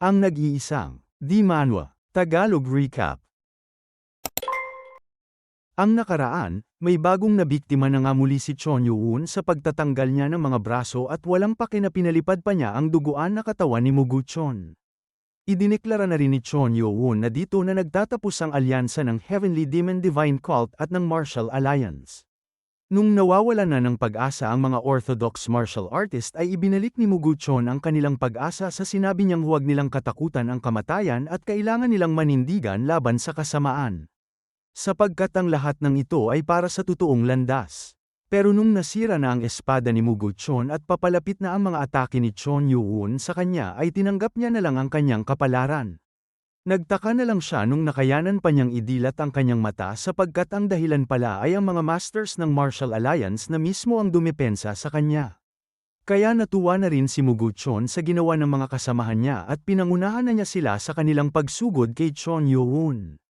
Ang nag-iisang, Di Manwa, Tagalog Recap. Ang nakaraan, may bagong nabiktima na nga muli si Chon Yoo-won sa pagtatanggal niya ng mga braso at walang pake na pinalipad pa niya ang duguan na katawan ni Mugu-chon. Idineklara na rin ni Chon Yoo-won na dito na nagtatapos ang alyansa ng Heavenly Demon Divine Cult at ng Martial Alliance. Nung nawawala na ng pag-asa ang mga orthodox martial artist ay ibinalik ni Mugu-chon ang kanilang pag-asa sa sinabi niyang huwag nilang katakutan ang kamatayan at kailangan nilang manindigan laban sa kasamaan. Sapagkat ang lahat ng ito ay para sa totoong landas. Pero nung nasira na ang espada ni Mugu-chon at papalapit na ang mga atake ni Chon Yoo-won sa kanya ay tinanggap niya na lang ang kanyang kapalaran. Nagtaka na lang siya nung nakayanan pa niyang idilat ang kanyang mata sapagkat ang dahilan pala ay ang mga masters ng Martial Alliance na mismo ang dumepensa sa kanya. Kaya natuwa na rin si Mugu-chon sa ginawa ng mga kasamahan niya at pinangunahan na niya sila sa kanilang pagsugod kay Chon Yoo-won.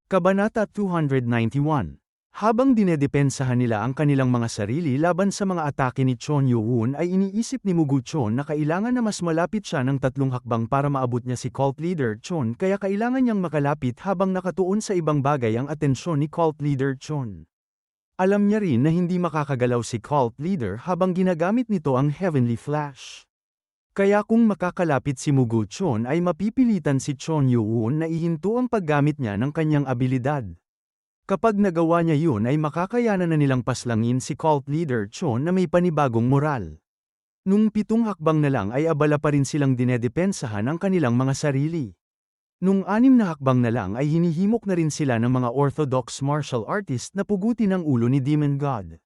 Kabanata 291. Habang dinedepensahan nila ang kanilang mga sarili laban sa mga atake ni Chon Yoo-won ay iniisip ni Mugu-chon na kailangan na mas malapit siya ng 3 hakbang para maabot niya si cult leader Chon kaya kailangan niyang makalapit habang nakatuon sa ibang bagay ang atensyon ni cult leader Chon. Alam niya rin na hindi makakagalaw si cult leader habang ginagamit nito ang Heavenly Flash. Kaya kung makakalapit si Mugu-chon ay mapipilitan si Chon Yoo-won na ihinto ang paggamit niya ng kanyang abilidad. Kapag nagawa niya yun ay makakayanan na nilang paslangin si cult leader Chon na may panibagong moral. Nung 7 hakbang na lang ay abala pa rin silang dinedepensahan ang kanilang mga sarili. Nung 6 na hakbang na lang ay hinihimok na rin sila ng mga orthodox martial artist na pugutin ang ulo ni Demon God.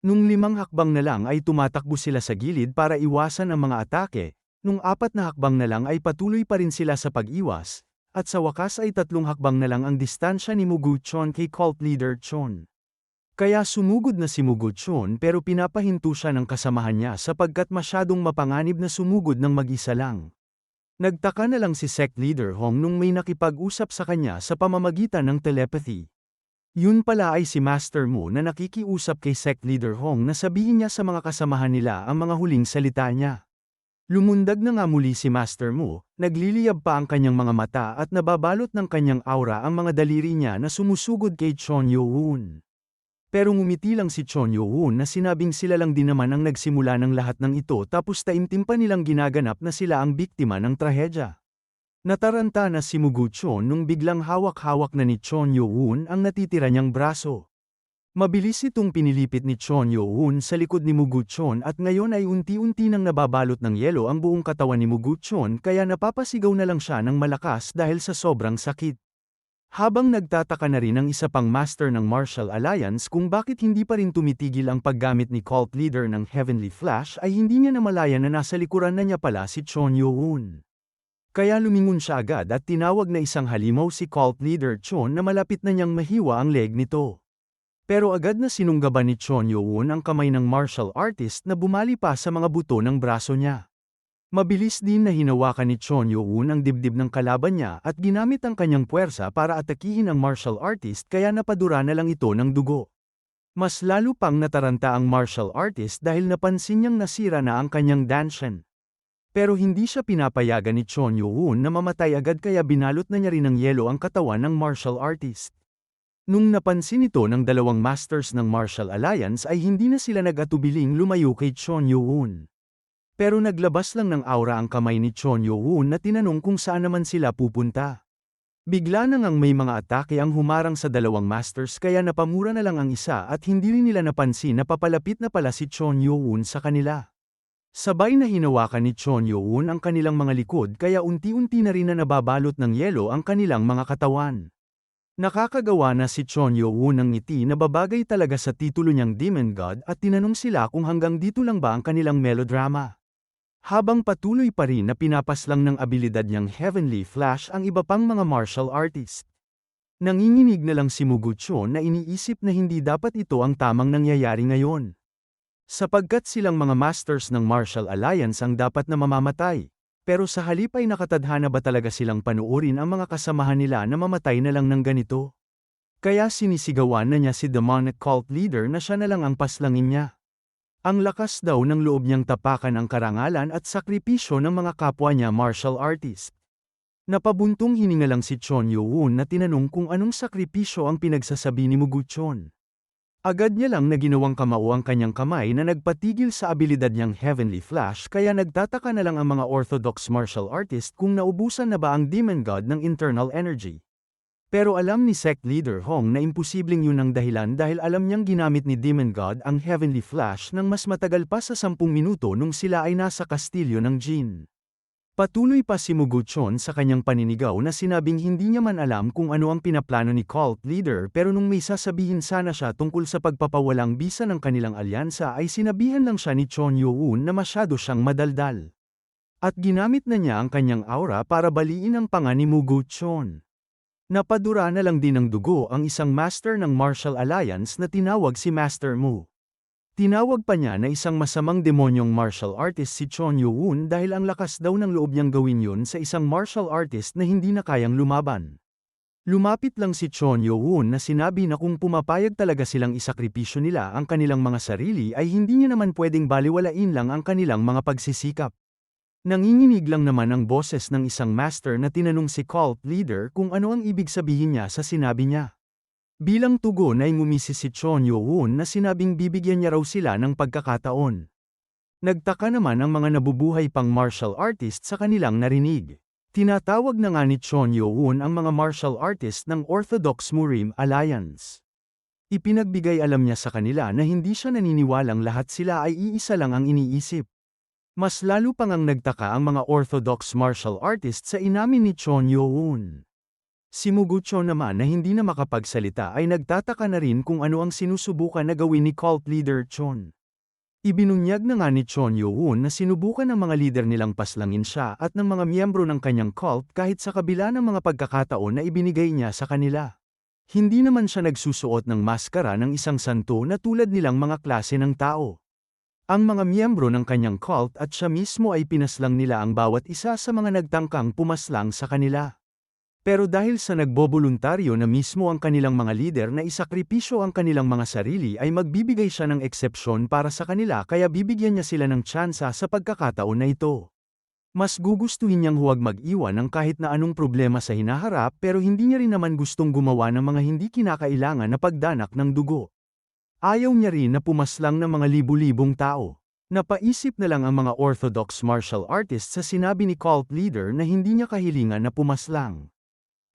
Nung 5 hakbang na lang ay tumatakbo sila sa gilid para iwasan ang mga atake, nung 4 na hakbang na lang ay patuloy pa rin sila sa pag-iwas, at sa wakas ay 3 hakbang na lang ang distansya ni Mugu-chon kay cult leader Chon. Kaya sumugod na si Mugu-chon pero pinapahinto siya ng kasamahan niya sapagkat masyadong mapanganib na sumugod ng mag-isa lang. Nagtaka na lang si sect leader Hong nung may nakipag-usap sa kanya sa pamamagitan ng telepathy. Yun pala ay si Master Mu na nakikiusap kay sect leader Hong na sabihin niya sa mga kasamahan nila ang mga huling salita niya. Lumundag na nga muli si Master Mu, nagliliyab pa ang kanyang mga mata at nababalot ng kanyang aura ang mga daliri niya na sumusugod kay Chon Yoo-won. Pero ngumiti lang si Chon Yoo-won na sinabing sila lang din naman ang nagsimula ng lahat ng ito tapos taimtim pa nilang ginaganap na sila ang biktima ng trahedya. Nataranta na si Mugu-chon nung biglang hawak-hawak na ni Chon Yoo-won ang natitira niyang braso. Mabilis itong pinilipit ni Chon Yoo-won sa likod ni Mugu-chon at ngayon ay unti-unti nang nababalot ng yelo ang buong katawan ni Mugu-chon kaya napapasigaw na lang siya ng malakas dahil sa sobrang sakit. Habang nagtataka na rin ang isa pang master ng Martial Alliance kung bakit hindi pa rin tumitigil ang paggamit ni cult leader ng Heavenly Flash ay hindi niya namalayan na nasa likuran na niya pala si Chon Yoo-won. Kaya lumingon siya agad at tinawag na isang halimaw si cult leader Chon na malapit na niyang mahiwa ang leg nito. Pero agad na sinunggaban ni Chon Yoo-won ang kamay ng martial artist na bumali pa sa mga buto ng braso niya. Mabilis din na hinawakan ni Chon Yoo-won ang dibdib ng kalaban niya at ginamit ang kanyang puwersa para atakihin ang martial artist kaya napadura na lang ito ng dugo. Mas lalo pang nataranta ang martial artist dahil napansin niyang nasira na ang kanyang danshan. Pero hindi siya pinapayagan ni Chon Yoo-won na mamatay agad kaya binalot na niya rin ng yelo ang katawan ng martial artist. Nung napansin ito ng 2 masters ng Martial Alliance ay hindi na sila nag-atubiling lumayo kay Chon Yoo-won. Pero naglabas lang ng aura ang kamay ni Chon Yoo-won na tinanong kung saan naman sila pupunta. Bigla na ngang may mga atake ang humarang sa 2 masters kaya napamura na lang ang isa at hindi rin nila napansin na papalapit na pala si Chon Yoo-won sa kanila. Sabay na hinawakan ni Chon Yoo-won ang kanilang mga likod kaya unti-unti na rin na nababalot ng yelo ang kanilang mga katawan. Nakakagawa na si Chon Yoo-won ng ngiti na babagay talaga sa titulo niyang Demon God at tinanong sila kung hanggang dito lang ba ang kanilang melodrama. Habang patuloy pa rin na pinapaslang ng abilidad niyang Heavenly Flash ang iba pang mga martial artist. Nanginginig na lang si Mugu-chon na iniisip na hindi dapat ito ang tamang nangyayari ngayon. Sapagkat silang mga masters ng Martial Alliance ang dapat na mamamatay. Pero sa halip ay nakatadhana ba talaga silang panuorin ang mga kasamahan nila na mamatay na lang ng ganito? Kaya sinisigawan na niya si demonic cult leader na siya na lang ang paslangin niya. Ang lakas daw ng loob niyang tapakan ang karangalan at sakripisyo ng mga kapwa niya martial artist. Napabuntong hininga lang si Chon Yo-won na tinanong kung anong sakripisyo ang pinagsasabi ni Muguchon. Agad niya lang na ginawang kamao ang kanyang kamay na nagpatigil sa abilidad niyang Heavenly Flash kaya nagtataka na lang ang mga orthodox martial artist kung naubusan na ba ang Demon God ng internal energy. Pero alam ni sect leader Hong na imposibleng yun ang dahilan dahil alam niyang ginamit ni Demon God ang Heavenly Flash ng mas matagal pa sa 10 minuto nung sila ay nasa kastilyo ng Jin. Patuloy pa si Muguchon sa kanyang paninigaw na sinabing hindi niya man alam kung ano ang pinaplano ni cult leader pero nung may sasabihin sana siya tungkol sa pagpapawalang bisa ng kanilang alyansa ay sinabihan lang siya ni Chon Yo-won na masyado siyang madaldal. At ginamit na niya ang kanyang aura para baliin ang panga ni Muguchon. Napadura na lang din ng dugo ang isang master ng Martial Alliance na tinawag si Master Mu. Tinawag pa niya na isang masamang demonyong martial artist si Chon Yo-won dahil ang lakas daw ng loob niyang gawin yun sa isang martial artist na hindi na kayang lumaban. Lumapit lang si Chon Yo-won na sinabi na kung pumapayag talaga silang isakripisyo nila ang kanilang mga sarili ay hindi niya naman pwedeng baliwalain lang ang kanilang mga pagsisikap. Nanginginig lang naman ang boses ng isang master na tinanong si cult leader kung ano ang ibig sabihin niya sa sinabi niya. Bilang tugon ay ngumisi si Chon Yo-won na sinabing bibigyan niya raw sila ng pagkakataon. Nagtaka naman ang mga nabubuhay pang martial artist sa kanilang narinig. Tinatawag na nga ni Chon Yo-won ang mga martial artist ng Orthodox Murim Alliance. Ipinagbigay alam niya sa kanila na hindi siya naniniwalang lahat sila ay iisa lang ang iniisip. Mas lalo pang ang nagtaka ang mga Orthodox martial artist sa inamin ni Chon Yo-won. Si Muguchon naman na hindi na makapagsalita ay nagtataka na rin kung ano ang sinusubukan na gawin ni cult leader Chon. Ibinunyag na nga ni Chon Yo-won na sinubukan ng mga leader nilang paslangin siya at ng mga miyembro ng kanyang cult kahit sa kabila ng mga pagkakataon na ibinigay niya sa kanila. Hindi naman siya nagsusuot ng maskara ng isang santo na tulad nilang mga klase ng tao. Ang mga miyembro ng kanyang cult at siya mismo ay pinaslang nila ang bawat isa sa mga nagtangkang pumaslang sa kanila. Pero dahil sa nagboboluntaryo na mismo ang kanilang mga lider na isakripisyo ang kanilang mga sarili ay magbibigay siya ng eksepsyon para sa kanila kaya bibigyan niya sila ng tsansa sa pagkakataon na ito. Mas gugustuhin niyang huwag mag-iwan ng kahit na anong problema sa hinaharap pero hindi niya rin naman gustong gumawa ng mga hindi kinakailangan na pagdanak ng dugo. Ayaw niya rin na pumaslang ng mga libu-libong tao. Napaisip na lang ang mga orthodox martial artists sa sinabi ni cult leader na hindi niya kahilingan na pumaslang.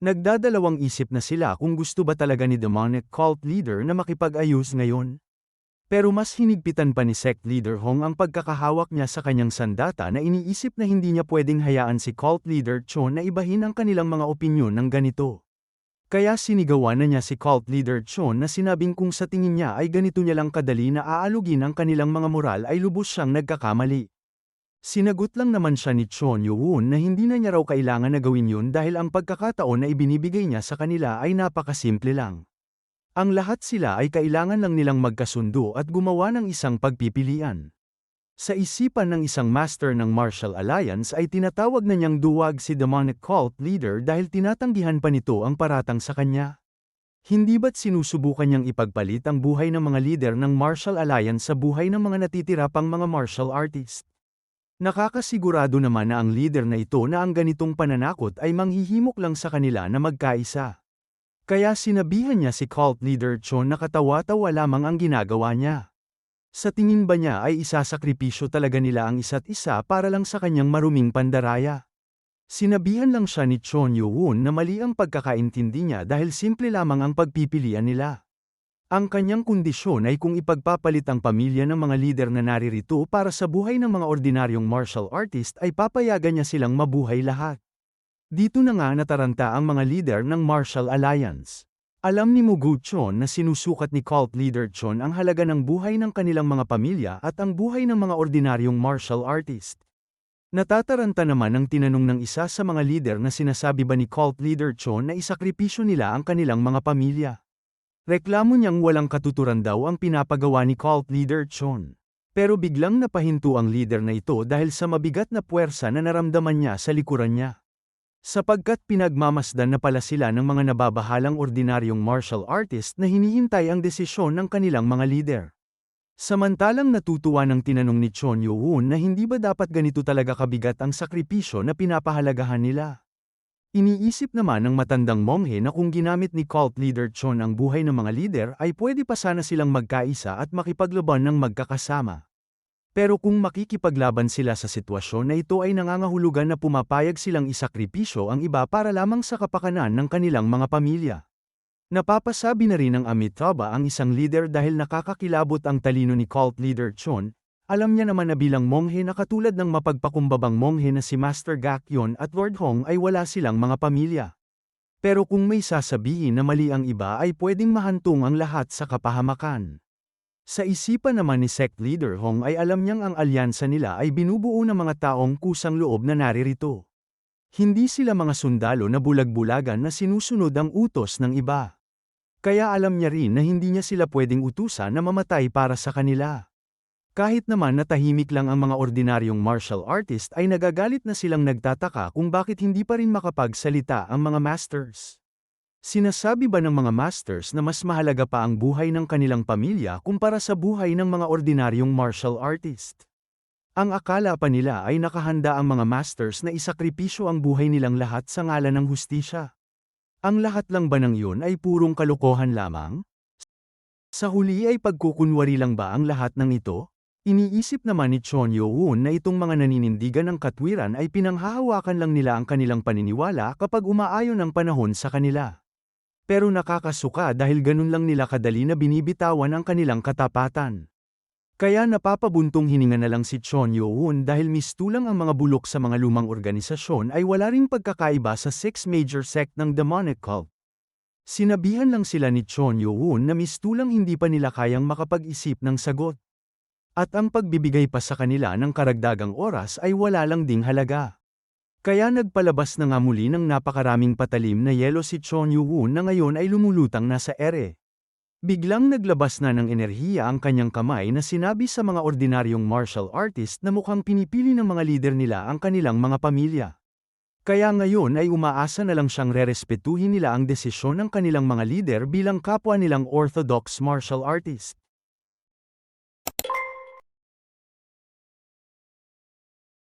Nagdadalawang isip na sila kung gusto ba talaga ni demonic cult leader na makipag-ayos ngayon. Pero mas hinigpitan pa ni sect leader Hong ang pagkakahawak niya sa kanyang sandata na iniisip na hindi niya pwedeng hayaan si cult leader Chon na ibahin ang kanilang mga opinyon ng ganito. Kaya sinigawan na niya si cult leader Chon na sinabing kung sa tingin niya ay ganito niya lang kadali na aalugin ang kanilang mga moral ay lubos siyang nagkakamali. Sinagot lang naman siya ni Chon Yo-won na hindi na niya raw kailangan na gawin yun dahil ang pagkakataon na ibinibigay niya sa kanila ay napakasimple lang. Ang lahat sila ay kailangan lang nilang magkasundo at gumawa ng isang pagpipilian. Sa isipan ng isang master ng Martial Alliance ay tinatawag na niyang duwag si demonic cult leader dahil tinatanggihan pa nito ang paratang sa kanya. Hindi ba't sinusubukan niyang ipagpalit ang buhay ng mga leader ng Martial Alliance sa buhay ng mga natitira pang mga martial artist? Nakakasigurado naman na ang leader na ito na ang ganitong pananakot ay manghihimok lang sa kanila na magkaisa. Kaya sinabihan niya si cult leader Chon na katawa-tawa lamang ang ginagawa niya. Sa tingin ba niya ay isasakripisyo talaga nila ang isa't isa para lang sa kanyang maruming pandaraya? Sinabihan lang siya ni Chon Yo-won na mali ang pagkakaintindi niya dahil simple lamang ang pagpipilian nila. Ang kanyang kondisyon ay kung ipagpapalit ang pamilya ng mga lider na naririto para sa buhay ng mga ordinaryong martial artist ay papayagan niya silang mabuhay lahat. Dito na nga nataranta ang mga lider ng Martial Alliance. Alam ni Muguchon na sinusukat ni cult leader Chon ang halaga ng buhay ng kanilang mga pamilya at ang buhay ng mga ordinaryong martial artist. Natataranta naman ang tinanong ng isa sa mga lider na sinasabi ba ni cult leader Chon na isakripisyo nila ang kanilang mga pamilya. Reklamo niyang walang katuturan daw ang pinapagawa ni cult leader Chon. Pero biglang napahinto ang leader na ito dahil sa mabigat na puwersa na naramdaman niya sa likuran niya. Sapagkat pinagmamasdan na pala sila ng mga nababahalang ordinaryong martial artist na hinihintay ang desisyon ng kanilang mga leader. Samantalang natutuwa ng tinanong ni Chon Yo-won na hindi ba dapat ganito talaga kabigat ang sakripisyo na pinapahalagahan nila. Iniisip naman ng matandang monghe na kung ginamit ni cult leader Chon ang buhay ng mga lider ay pwede pa sana silang magkaisa at makipaglaban ng magkakasama. Pero kung makikipaglaban sila sa sitwasyon na ito ay nangangahulugan na pumapayag silang isakripisyo ang iba para lamang sa kapakanan ng kanilang mga pamilya. Napapasabi na rin ng Amitabha ang isang leader dahil nakakakilabot ang talino ni cult leader Chon. Alam niya naman na bilang monghe na katulad ng mapagpakumbabang monghe na si Master Gakyon at Lord Hong ay wala silang mga pamilya. Pero kung may sasabihin na mali ang iba ay pwedeng mahantong ang lahat sa kapahamakan. Sa isipan naman ni sect leader Hong ay alam niyang ang alyansa nila ay binubuo ng mga taong kusang loob na naririto. Hindi sila mga sundalo na bulag-bulagan na sinusunod ang utos ng iba. Kaya alam niya rin na hindi niya sila pwedeng utusan na mamatay para sa kanila. Kahit naman na tahimik lang ang mga ordinaryong martial artist ay nagagalit na silang nagtataka kung bakit hindi pa rin makapagsalita ang mga masters. Sinasabi ba ng mga masters na mas mahalaga pa ang buhay ng kanilang pamilya kumpara sa buhay ng mga ordinaryong martial artist? Ang akala pa nila ay nakahanda ang mga masters na isakripisyo ang buhay nilang lahat sa ngalan ng hustisya. Ang lahat lang ba ng yun ay purong kalokohan lamang? Sa huli ay pagkukunwari lang ba ang lahat ng ito? Iniisip naman ni Chon Yo-hoon na itong mga naninindigan ng katwiran ay pinanghahawakan lang nila ang kanilang paniniwala kapag umaayon ang panahon sa kanila. Pero nakakasuka dahil ganun lang nila kadali na binibitawan ang kanilang katapatan. Kaya napapabuntong hininga na lang si Chon Yo-hoon dahil mistulang ang mga bulok sa mga lumang organisasyon ay wala ring pagkakaiba sa 6 major sect ng demonic cult. Sinabihan lang sila ni Chon Yo-hoon na mistulang hindi pa nila kayang makapag-isip ng sagot. At ang pagbibigay pa sa kanila ng karagdagang oras ay wala lang ding halaga. Kaya nagpalabas na nga muli ng napakaraming patalim na yelo si Chon Yo-hoon na ngayon ay lumulutang na sa ere. Biglang naglabas na ng enerhiya ang kanyang kamay na sinabi sa mga ordinaryong martial artist na mukhang pinipili ng mga lider nila ang kanilang mga pamilya. Kaya ngayon ay umaasa na lang siyang rerespetuhin nila ang desisyon ng kanilang mga lider bilang kapwa nilang orthodox martial artist.